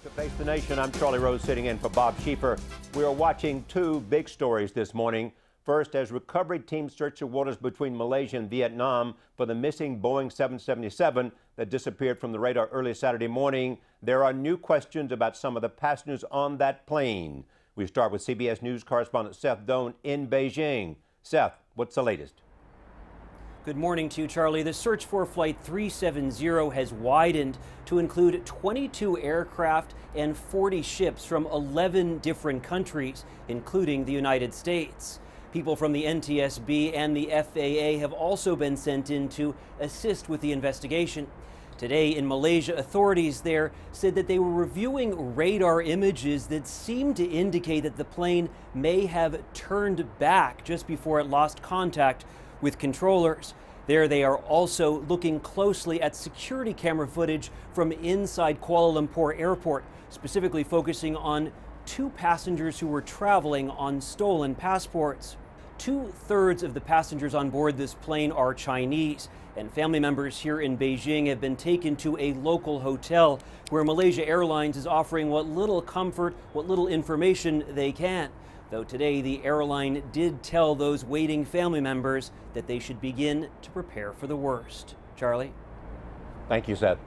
To Face the Nation, I'm Charlie Rose sitting in for Bob Schieffer. We are watching two big stories this morning. First, as recovery teams search the waters between Malaysia and Vietnam for the missing Boeing 777 that disappeared from the radar early Saturday morning, there are new questions about some of the passengers on that plane. We start with CBS News correspondent Seth Doane in Beijing. Seth, what's the latest? Good morning to you, Charlie. The search for Flight 370 has widened to include 22 aircraft and 40 ships from 11 different countries, including the United States. People from the NTSB and the FAA have also been sent in to assist with the investigation. Today in Malaysia, authorities there said that they were reviewing radar images that seemed to indicate that the plane may have turned back just before it lost contact with controllers. There they are also looking closely at security camera footage from inside Kuala Lumpur Airport, specifically focusing on two passengers who were traveling on stolen passports. 2/3 of the passengers on board this plane are Chinese, and family members here in Beijing have been taken to a local hotel where Malaysia Airlines is offering what little comfort, what little information they can. Though today the airline did tell those waiting family members that they should begin to prepare for the worst. Charlie? Thank you, Seth.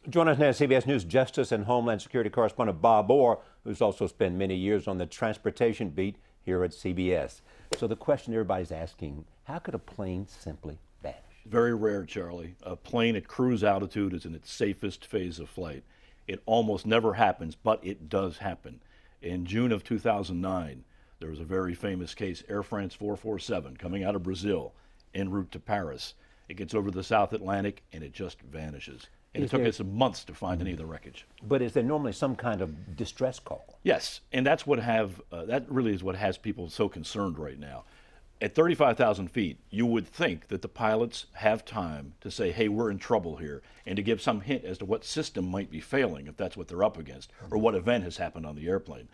Joining us now, CBS News Justice and Homeland Security correspondent Bob Orr, who's also spent many years on the transportation beat here at CBS. So the question everybody's asking, how could a plane simply vanish? Very rare, Charlie. A plane at cruise altitude is in its safest phase of flight. It almost never happens, but it does happen. In June of 2009, there was a very famous case, Air France 447, coming out of Brazil en route to Paris. It gets over the South Atlantic and it just vanishes. And it took us months to find any of the wreckage. But is there normally some kind of distress call? Yes, and that's what that really is what has people so concerned right now. At 35,000 feet, you would think that the pilots have time to say, hey, we're in trouble here, and to give some hint as to what system might be failing, if that's what they're up against, or what event has happened on the airplane.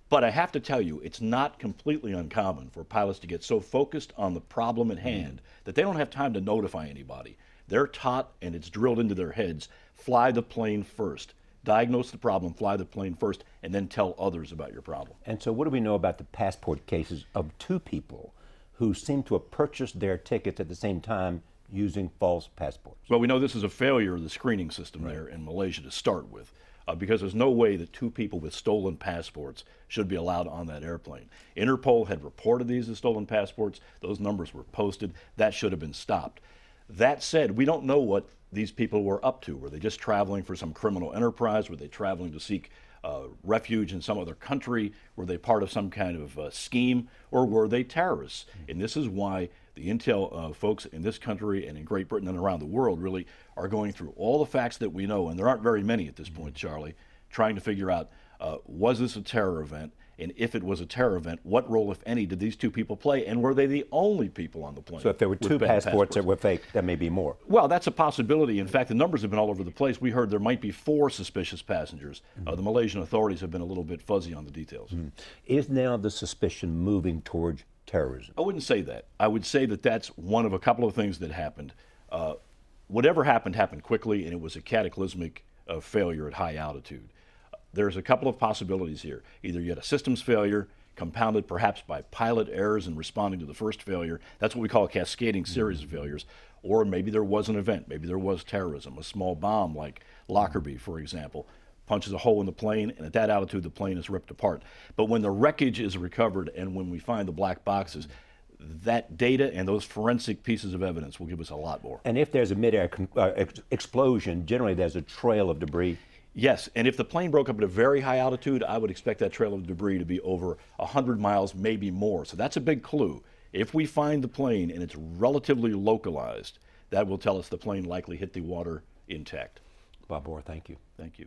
But I have to tell you, it's not completely uncommon for pilots to get so focused on the problem at hand that they don't have time to notify anybody. They're taught, and it's drilled into their heads, fly the plane first. Diagnose the problem, fly the plane first, and then tell others about your problem. And so what do we know about the passport cases of two people who seem to have purchased their tickets at the same time using false passports? Well, we know this is a failure of the screening system there in Malaysia to start with, because there's no way that two people with stolen passports should be allowed on that airplane. Interpol had reported these as stolen passports. Those numbers were posted. That should have been stopped. That said, we don't know what these people were up to. Were they just traveling for some criminal enterprise? Were they traveling to seek refuge in some other country? Were they part of some kind of scheme? Or were they terrorists? And this is why the intel folks in this country and in Great Britain and around the world really are going through all the facts that we know, and there aren't very many at this point, Charlie, trying to figure out, was this a terror event? And if it was a terror event, what role, if any, did these two people play? And were they the only people on the plane? So if there were two passports that were fake, there may be more. Well, that's a possibility. In fact, the numbers have been all over the place. We heard there might be 4 suspicious passengers. The Malaysian authorities have been a little bit fuzzy on the details. Is now the suspicion moving towards terrorism? I wouldn't say that. I would say that that's one of a couple of things that happened. Whatever happened quickly, and it was a cataclysmic failure at high altitude. There's a couple of possibilities here. Either you had a systems failure, compounded perhaps by pilot errors in responding to the first failure. That's what we call a cascading series of failures. Or maybe there was an event. Maybe there was terrorism. A small bomb like Lockerbie, for example, punches a hole in the plane, and at that altitude the plane is ripped apart. But when the wreckage is recovered and when we find the black boxes, that data and those forensic pieces of evidence will give us a lot more. And if there's a mid-air explosion, generally there's a trail of debris. Yes, and if the plane broke up at a very high altitude, I would expect that trail of debris to be over 100 miles, maybe more. So that's a big clue. If we find the plane and it's relatively localized, that will tell us the plane likely hit the water intact. Bob Orr, thank you. Thank you.